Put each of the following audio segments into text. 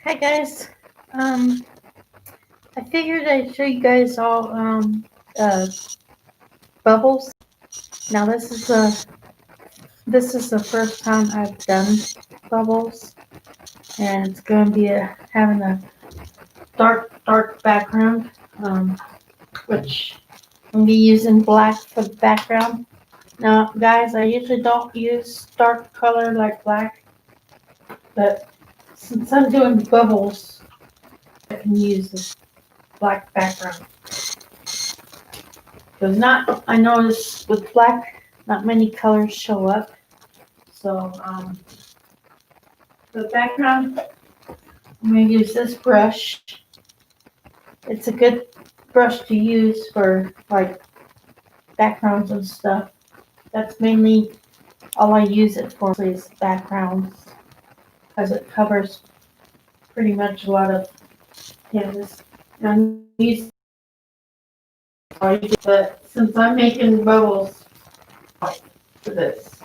Hi guys. Um, I figured I'd show you guys all uh, bubbles. Now this is the first time I've done bubbles, and it's going to be having a dark background, which I'm gonna be using black for the background. Now, guys, I usually don't use dark color like black, but since I'm doing bubbles, I can use this black background. Because not, I notice with black, not many colors show up. So, the background, I'm going to use this brush. It's a good brush to use for like backgrounds and stuff. That's mainly all I use it for is backgrounds because it covers pretty much a lot of canvas. And I'm using but since I'm making bubbles for this.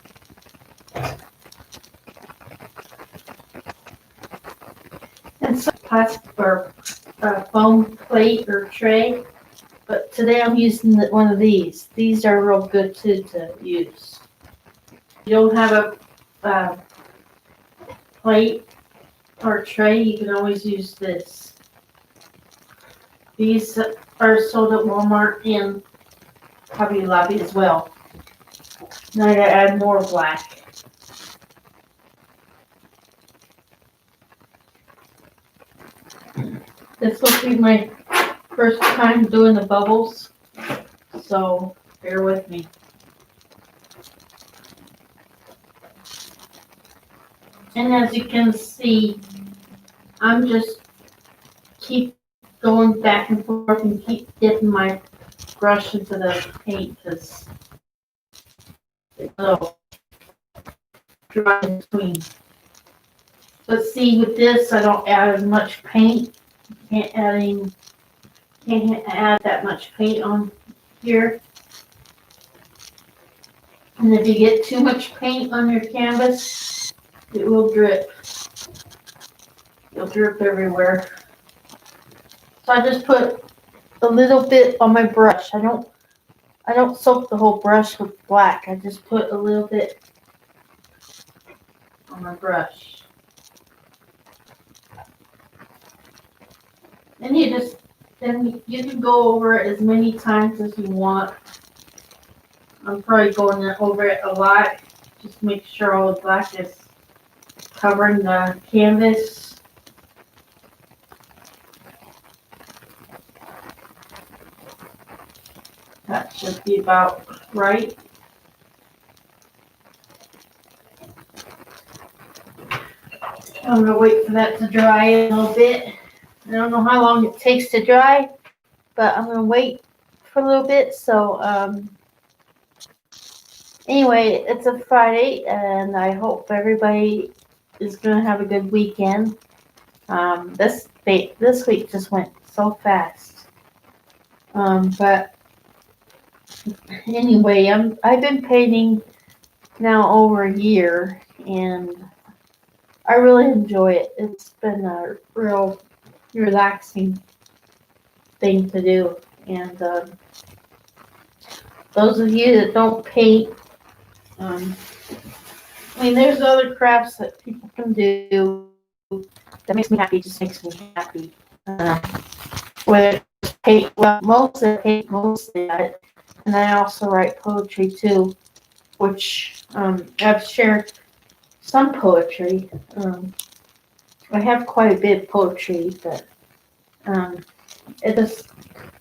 And some plastic or foam plate or tray. But today I'm using one of these. These are real good too to use. If you don't have a plate or tray, you can always use this. These are sold at Walmart and Hobby Lobby as well. Now I gotta add more black. This will be my first time doing the bubbles, so bear with me. And as you can see, I'm just keep going back and forth and keep dipping my brush into the paint because it's so dry in between. But see, with this, I don't add as much paint. Can't add that much paint on here. And if you get too much paint on your canvas, it will drip. It'll drip everywhere. So I just put a little bit on my brush. I don't soak the whole brush with black. I just put a little bit on my brush. Then you can go over it as many times as you want. I'm probably going over it a lot. Just make sure all the black is covering the canvas. That should be about right. I'm gonna wait for that to dry a little bit. I don't know how long it takes to dry, but I'm gonna wait for a little bit. So anyway, it's a Friday, and I hope everybody is gonna have a good weekend. This week just went so fast. But anyway, I've been painting now over a year, and I really enjoy it. It's been a real relaxing thing to do. And those of you that don't paint, I mean, there's other crafts that people can do that makes me happy. Just makes me happy. Whether it's paint, well, mostly that, and I also write poetry too, which I've shared some poetry. I have quite a bit of poetry, but it just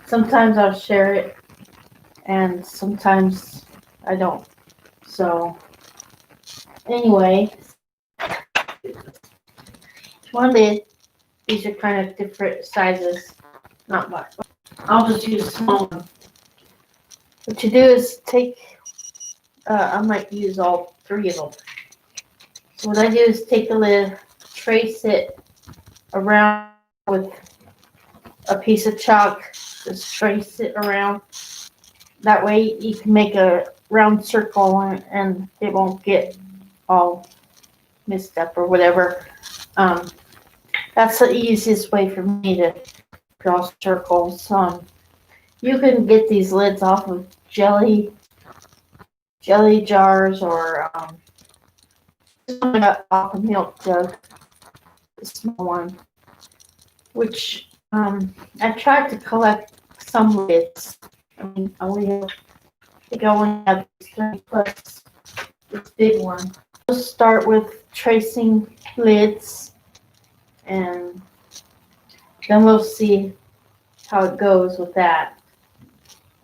sometimes I'll share it, and sometimes I don't. So anyway, one lid. These are kind of different sizes, not much. I'll just use a small one. What you do is take. I might use all three of them. So what I do is take the lid, trace it around with a piece of chalk. Just trace it around. That way you can make a round circle and it won't get all messed up or whatever. That's the easiest way for me to draw circles. You can get these lids off of jelly jars, or I got off a milk jug, the small one. Which I tried to collect some lids. I mean, I think I only have 30 plus this big one. We'll start with tracing lids, and then we'll see how it goes with that.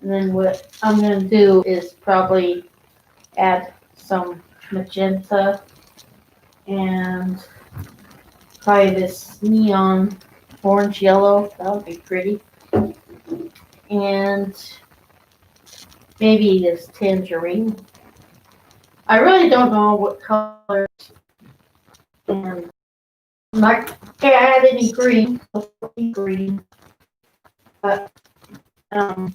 And then what I'm going to do is probably add some magenta and probably this neon orange yellow. That would be pretty. And maybe this tangerine. I really don't know what colors. And I'm not gonna add any green. But I'm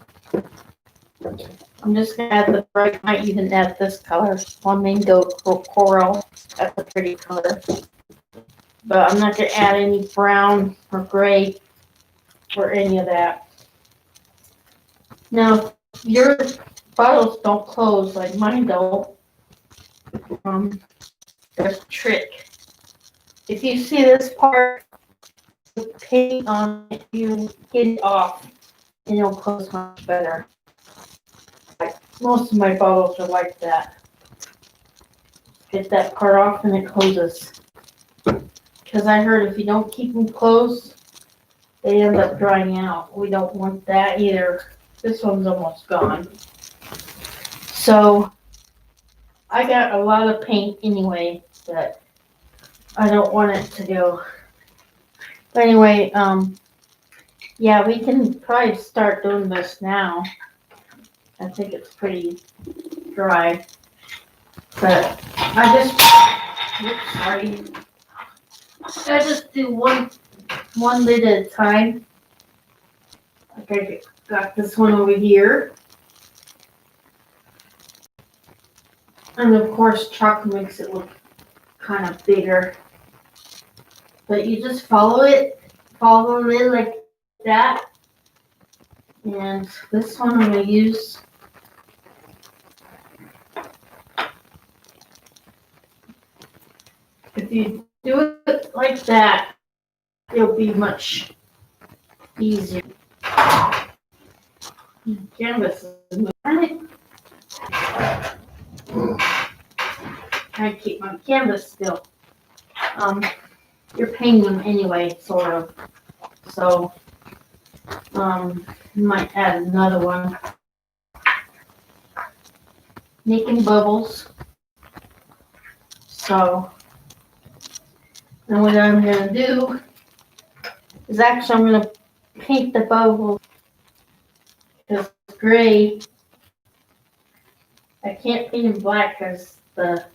just gonna add the bright. Might even add this color, flamingo coral. That's a pretty color. But I'm not gonna add any brown or gray or any of that. Now, your bottles don't close like mine don't. There's a trick. If you see this part with paint on it, you get it off and it'll close much better. Like most of my bottles are like that. Get that part off and it closes. Because I heard if you don't keep them closed, they end up drying out. We don't want that either. This one's almost gone. So I got a lot of paint anyway, but I don't want it to go. But anyway, yeah, we can probably start doing this now. I think it's pretty dry. But I just do one lid at a time. Like I got this one over here. And of course chalk makes it look kind of bigger. But you just follow the lid like that. And this one I'm going to use if you do it like that, it'll be much easier. Canvas is moving. I keep my canvas still. You're painting anyway, sort of. So, you might add another one. Making bubbles. So, then what I'm going to do is actually I'm going to paint the bubbles because it's gray. I can't paint in black because the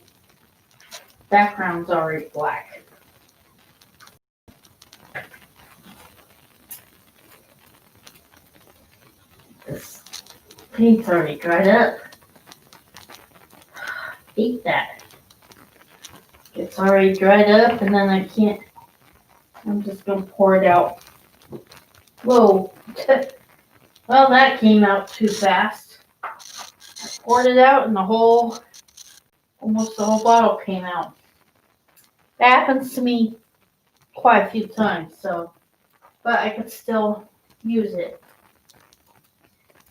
background's already black. This paint's already dried up. Hate that. It's already dried up and then I can't. I'm just going to pour it out. Whoa. Well, that came out too fast. I poured it out and almost the whole bottle came out. That happens to me quite a few times, but I could still use it.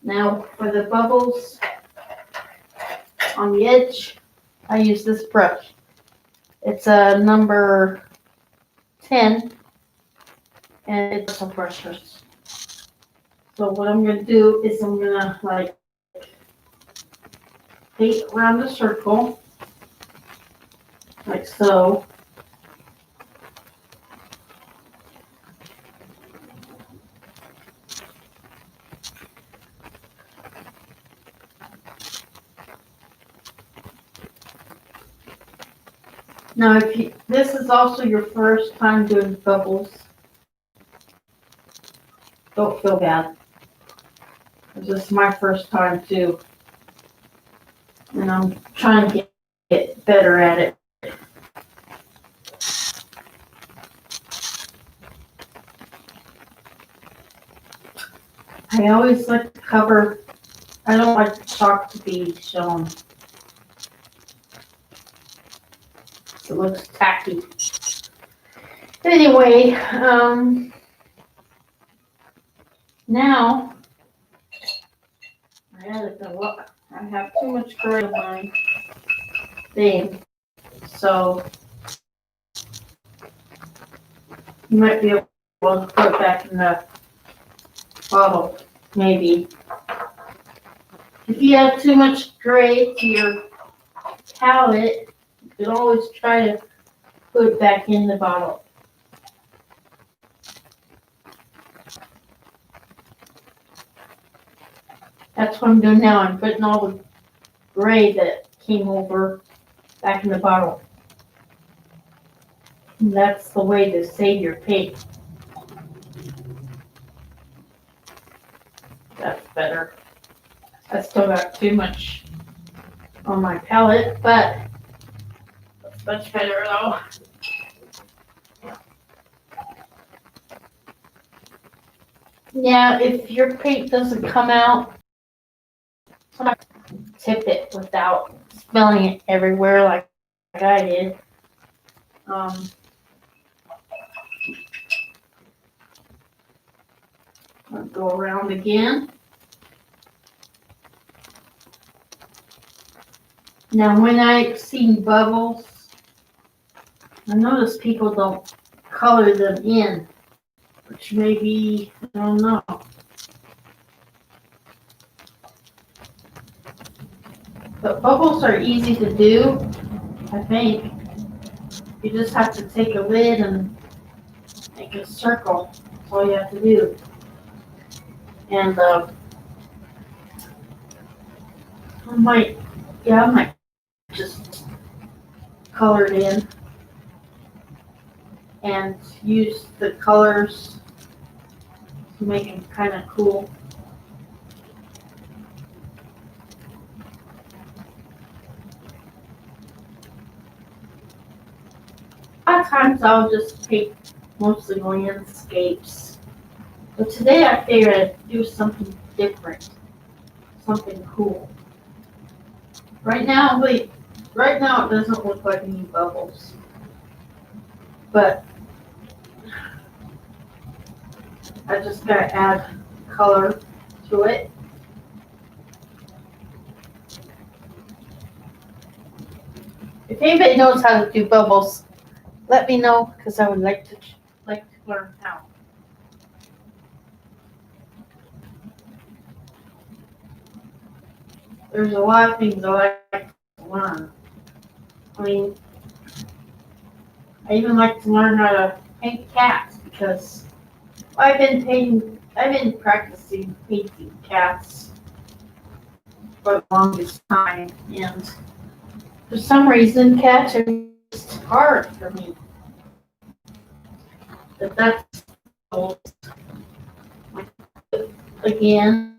Now for the bubbles on the edge, I use this brush. It's a number 10 and it's a brushes. So what I'm going to do is I'm going to paint around the circle like so. Now, this is also your first time doing bubbles, don't feel bad. This is my first time too, and I'm trying to get better at it. I always like to cover, I don't like the chalk to be shown. It looks tacky. Anyway, now I gotta go up. I have too much gray on my thing, so you might be able to put it back in the bottle, maybe. If you have too much gray to your palette, you can always try to put it back in the bottle. That's what I'm doing now. I'm putting all the gray that came over back in the bottle. And that's the way to save your paint. That's better. I still got too much on my palette, but that's much better though. Yeah, if your paint doesn't come out, tip it without spilling it everywhere like I did. I'll go around again. Now when I've seen bubbles, I notice people don't color them in, which may be, I don't know. But bubbles are easy to do, I think. You just have to take a lid and make a circle. That's all you have to do. And I might just color it in and use the colors to make them kind of cool. A lot of times I'll just paint mostly landscapes. But today I figured I'd do something different, something cool. Right now it doesn't look like any bubbles. But I just gotta add color to it. If anybody knows how to do bubbles, let me know because I would like to learn how. There's a lot of things I like to learn. I mean, I even like to learn how to paint cats because I've been practicing painting cats for the longest time, and for some reason, cats are just hard for me. But that's again,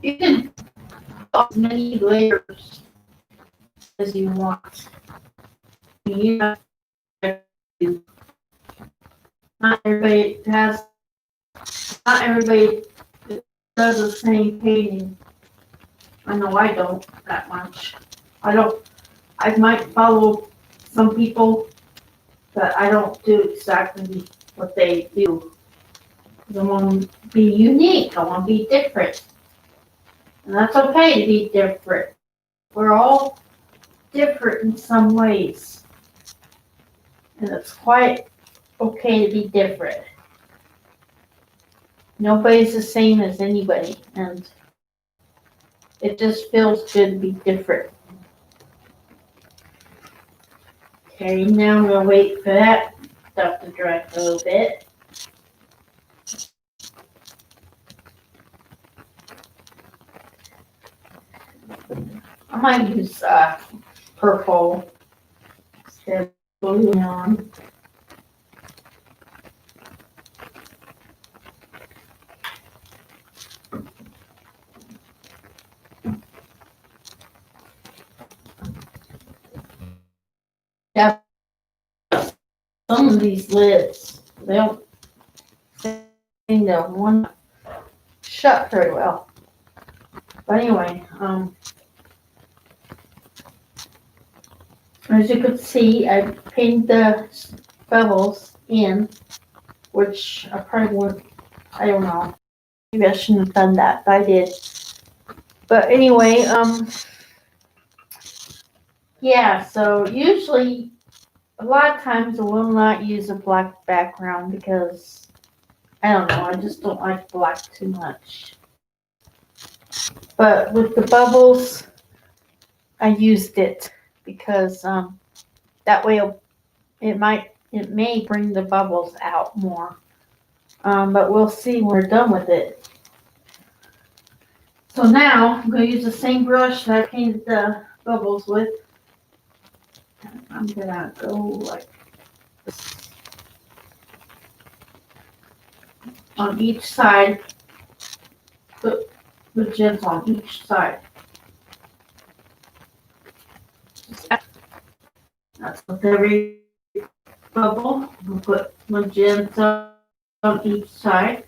you can put as many layers as you want. You have to, not everybody has, not everybody does the same painting. I know I don't that much. I might follow some people, but I don't do exactly what they do. I want to be unique. I want to be different. And that's okay to be different. We're all different in some ways. And it's quite okay to be different. Nobody's the same as anybody. And it just feels good to be different. Okay, now I'm going to wait for that stuff to dry for a little bit. I might use purple instead of blue neon. Yeah, some of these lids, they don't one shut very well. But anyway, as you could see, I painted the bubbles in, which I probably would, I don't know. Maybe I shouldn't have done that, but I did. But anyway, yeah, so usually, a lot of times I will not use a black background because, I don't know, I just don't like black too much. But with the bubbles, I used it because that way it may bring the bubbles out more. But we'll see when we're done with it. So now I'm going to use the same brush that I painted the bubbles with. I'm going to go like this on each side. Put the gems on each side. That's with every bubble. We'll put magenta on each side.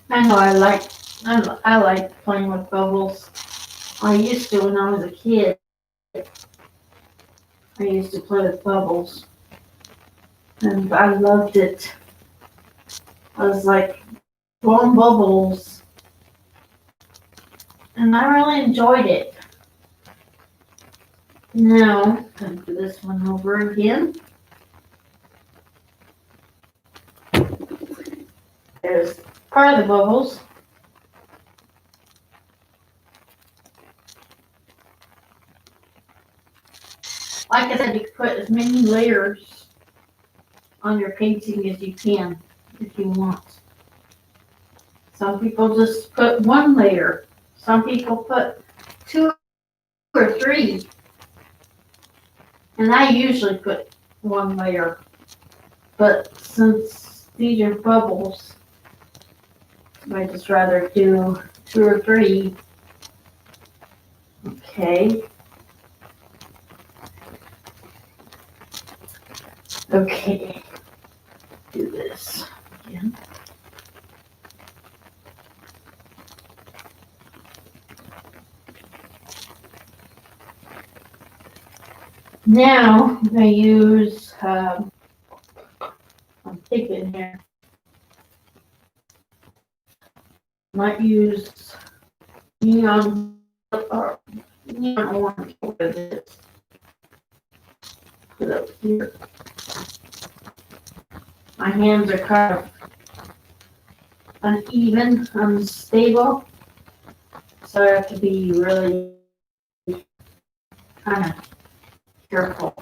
I know I like playing with bubbles. I used to when I was a kid. I used to play with bubbles. And I loved it. I was like blowing bubbles. And I really enjoyed it. Now, I'm going to do this one over again. There's part of the bubbles. Like I said, you can put as many layers on your painting as you can if you want. Some people just put one layer. Some people put 2 or 3. And I usually put 1 layer. But since these are bubbles, I just rather do 2 or 3. Okay. Okay. Do this again. Now I'm going to use, I'm thinking here, might use neon or neon orange over this. Put it up here. My hands are kind of uneven, unstable, so I have to be really kind of careful.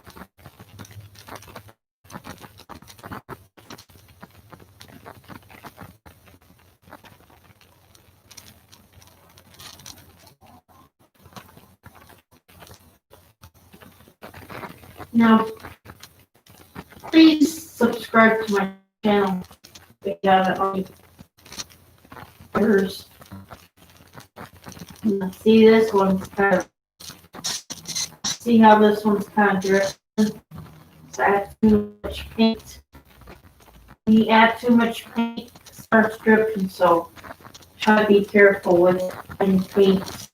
Now, please subscribe to my channel if you haven't already. See, this one's kind of, see how this one's kind of dripping? So I add too much paint. When you add too much paint, it starts dripping, so try to be careful with any paint.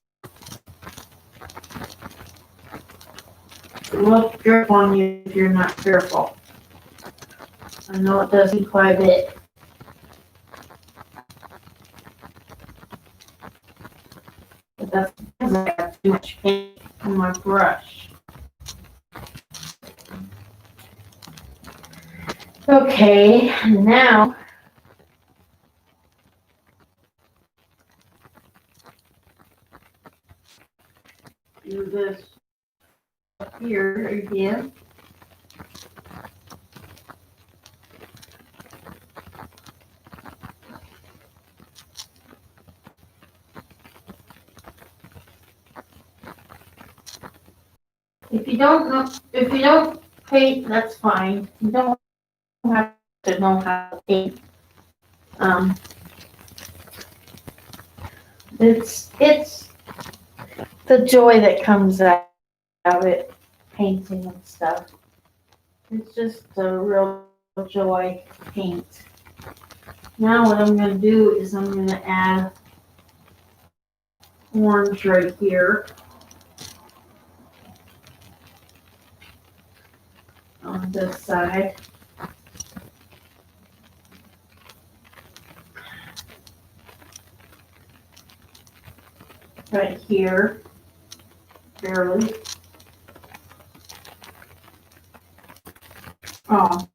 It will drip on you if you're not careful. I know it does quite a bit. But that's because I have too much paint on my brush. Okay, now do this up here again. If you don't paint, that's fine. If you don't have to know how to paint. Um, it's the joy that comes out of it, painting and stuff. It's just a real joy to paint. Now what I'm gonna do is I'm gonna add orange right here on this side. Right here, barely. Oh,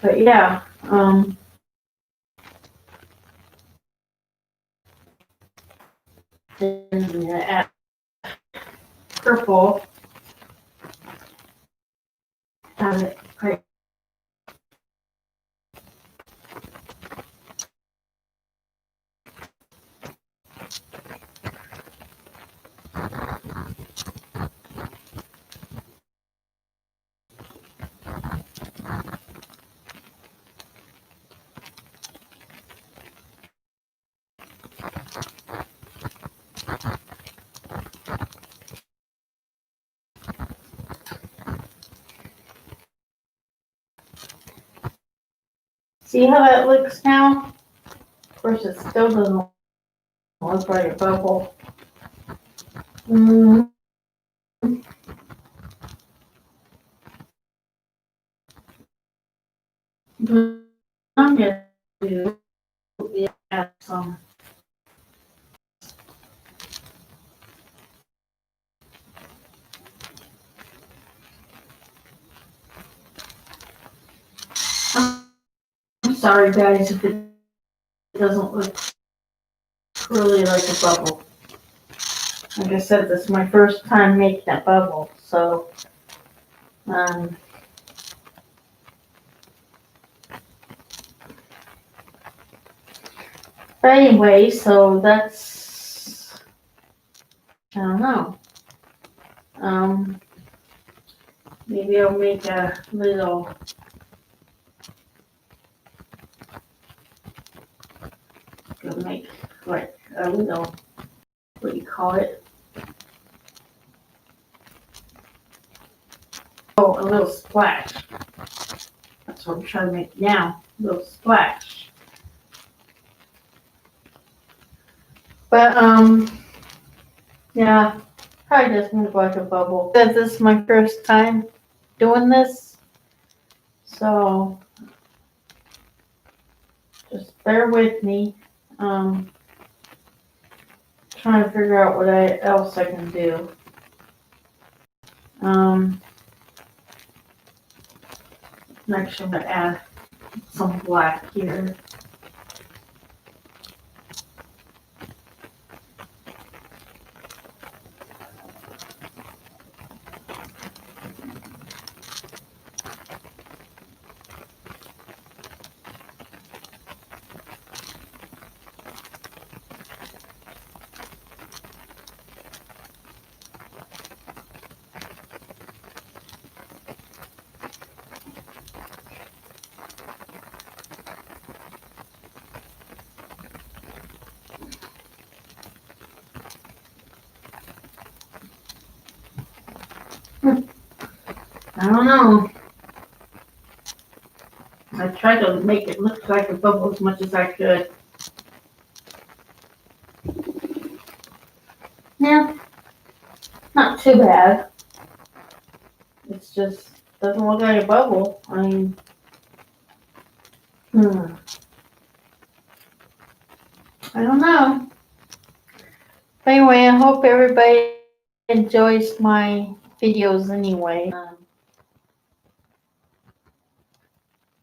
but yeah, then I'm gonna add purple. Have it right. See how that looks now? Of course, it still doesn't look like a bubble. Mm. But I'm gonna do is add some. I'm sorry, guys, if it doesn't look really like a bubble. Like I said, this is my first time making that bubble, so um, but anyway, so that's, I don't know. Maybe I'll make a little make like a little, what do you call it? Oh, a little splash. That's what I'm trying to make now, a little splash. But yeah, probably doesn't look like a bubble. This is my first time doing this, so just bear with me. Trying to figure out what else I can do. Next, I'm gonna add some black here. I don't know. I tried to make it look like a bubble as much as I could. Yeah, not too bad. It's just doesn't look like a bubble. I mean, I don't know. But anyway, I hope everybody enjoys my videos anyway.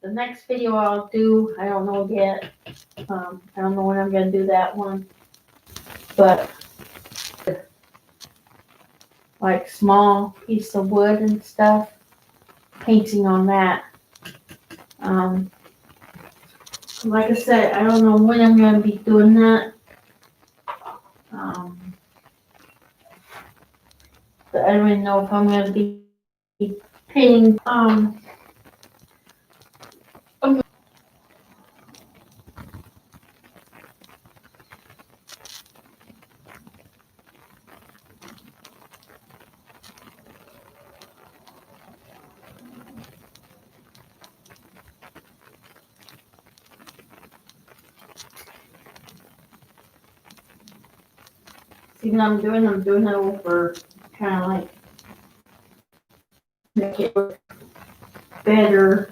The next video I'll do, I don't know yet. I don't know when I'm gonna do that one. But like small piece of wood and stuff, painting on that. Like I said, I don't know when I'm gonna be doing that. But I don't even know if I'm gonna be painting. See what I'm doing it over, kind of like, make it look better.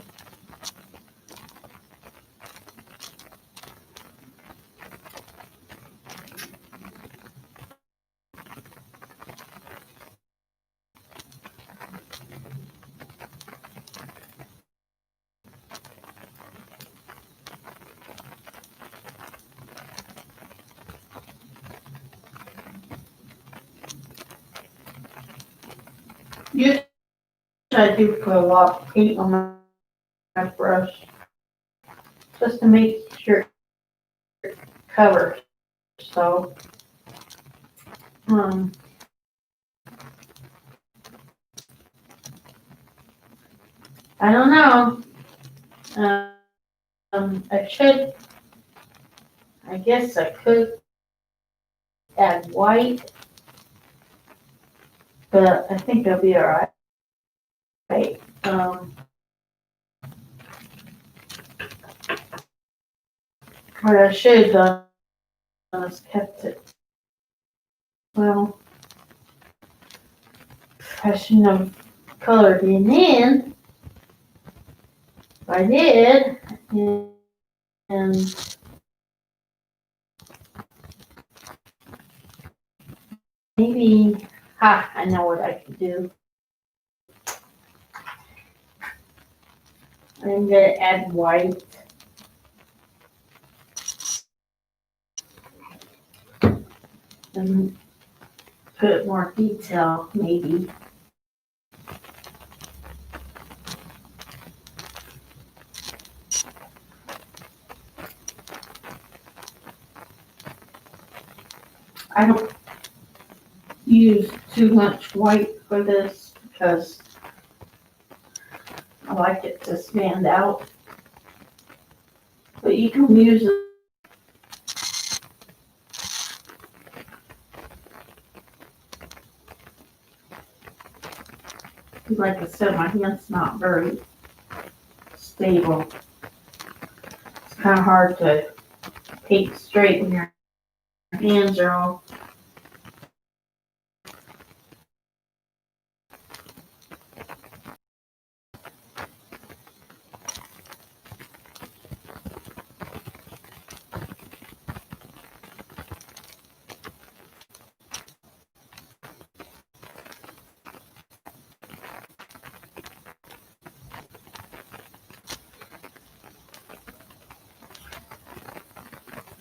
Usually I do put a lot of paint on my brush, just to make sure it covers. So, um, I don't know. I guess I could add white, but I think it'll be alright. What I should have done is kept it. Well, I shouldn't have colored it in. I did, and maybe, I know what I could do. I'm gonna add white. And put more detail, maybe. I don't use too much white for this because I like it to stand out. But you can use it. Like I said, my hand's not very stable. It's kind of hard to paint straight when your hands are all.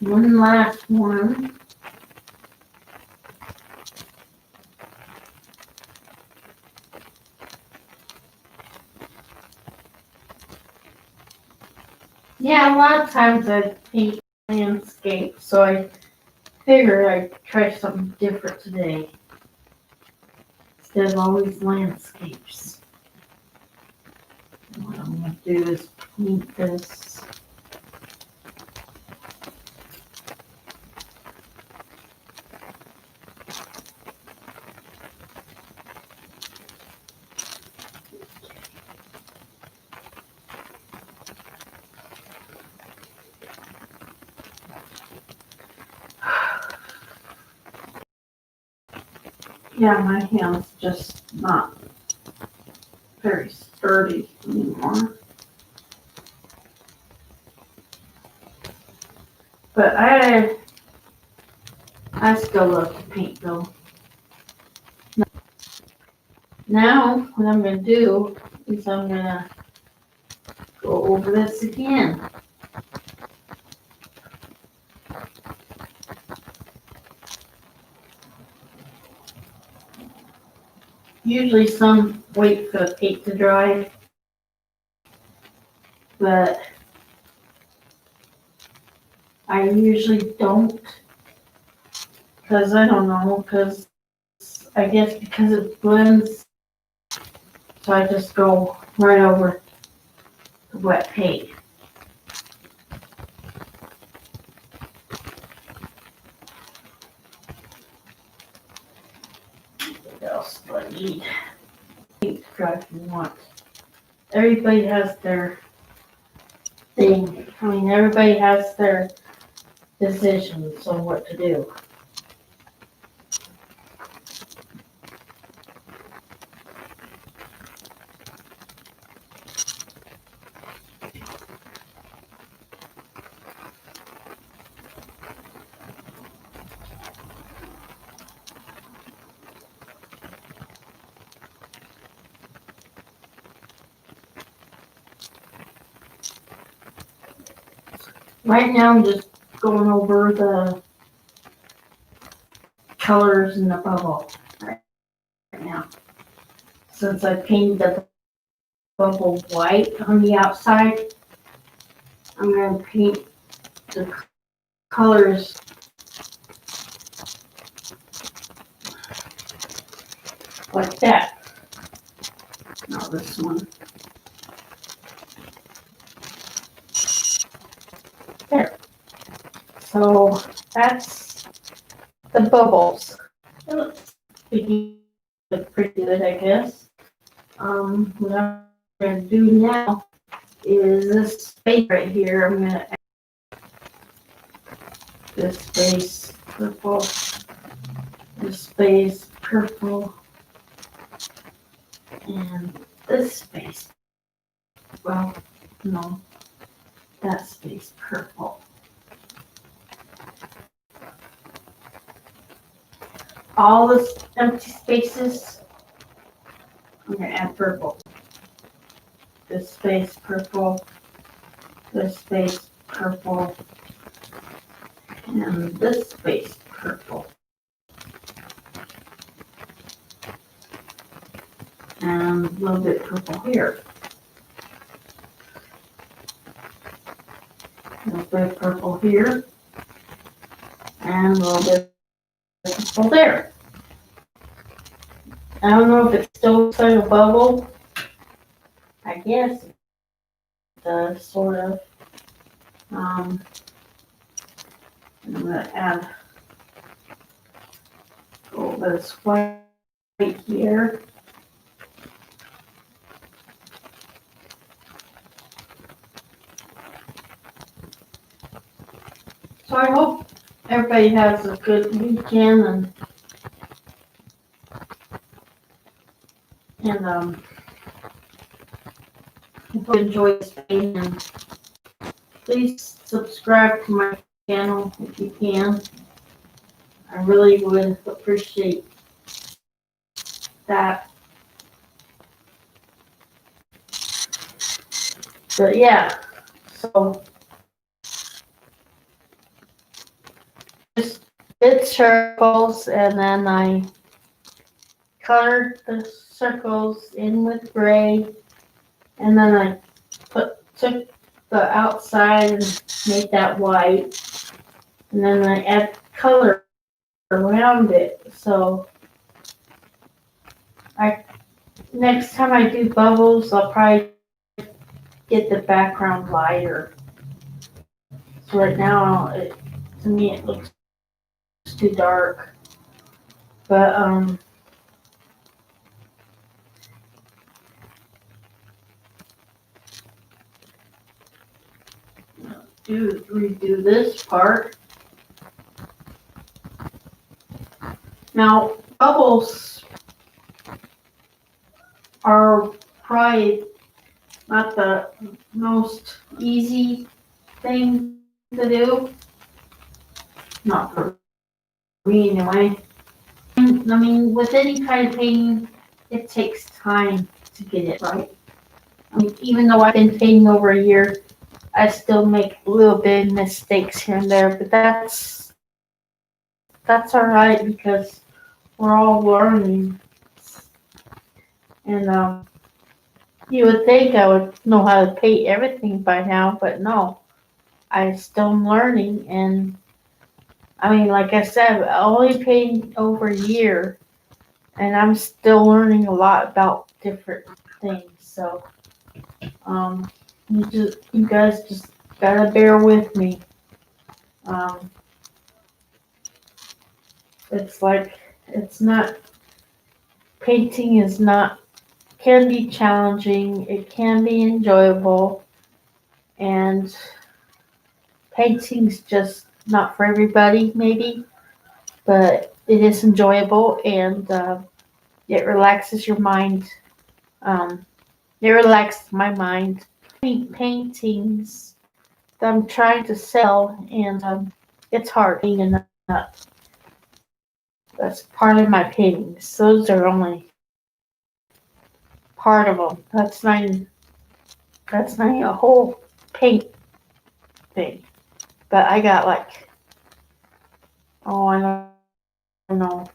One last one. Yeah, a lot of times I paint landscape, so I figured I'd try something different today. Instead of always landscapes. And what I'm gonna do is paint this. Yeah, my hand's just not very sturdy anymore. But I still love to paint though. Now, what I'm gonna do is I'm gonna go over this again. Usually some wait for the paint to dry, but I usually don't, because I don't know, because I guess because it blends, so I just go right over the wet paint. What else do I need? Paint to dry if you want. Everybody has their thing. I mean, everybody has their decisions on what to do. Right now I'm just going over the colors in the bubble right now. Since I painted the bubble white on the outside, I'm going to paint the colors like that. Not this one. There. So that's the bubbles. It looks pretty good, I guess. What I'm going to do now is this space right here. I'm going to add this space purple, this space purple, and this space. Well, no, that space purple. All the empty spaces, I'm going to add purple. This space purple, this space purple, and this space purple. And a little bit purple here. A little bit purple here. And a little bit purple there. I don't know if it's still inside a bubble. I guess it does, sort of. I'm going to add a little bit of white here. So I hope everybody has a good weekend and hope you enjoy this painting. And please subscribe to my channel if you can. I really would appreciate that. But yeah, so just did circles and then I colored the circles in with gray and then I took the outside and made that white and then I add color around it. So next time I do bubbles, I'll probably get the background lighter. So right now, to me, it looks too dark. But redo this part. Now, bubbles are probably not the most easy thing to do. Not for me anyway. I mean, with any kind of painting, it takes time to get it right. I mean, even though I've been painting over a year, I still make a little bit of mistakes here and there, but that's all right because we're all learning. And you would think I would know how to paint everything by now, but no, I still am learning. And I mean, like I said, I only painted over a year, and I'm still learning a lot about different things. So, you guys just gotta bear with me. It's like painting is not, can be challenging, it can be enjoyable, and painting's just not for everybody, maybe, but it is enjoyable and it relaxes your mind. It relaxes my mind. Paintings that I'm trying to sell, and it's hard being a nut. That's part of my paintings. Those are only part of them. That's not a whole paint thing. But I got like, oh, I don't know,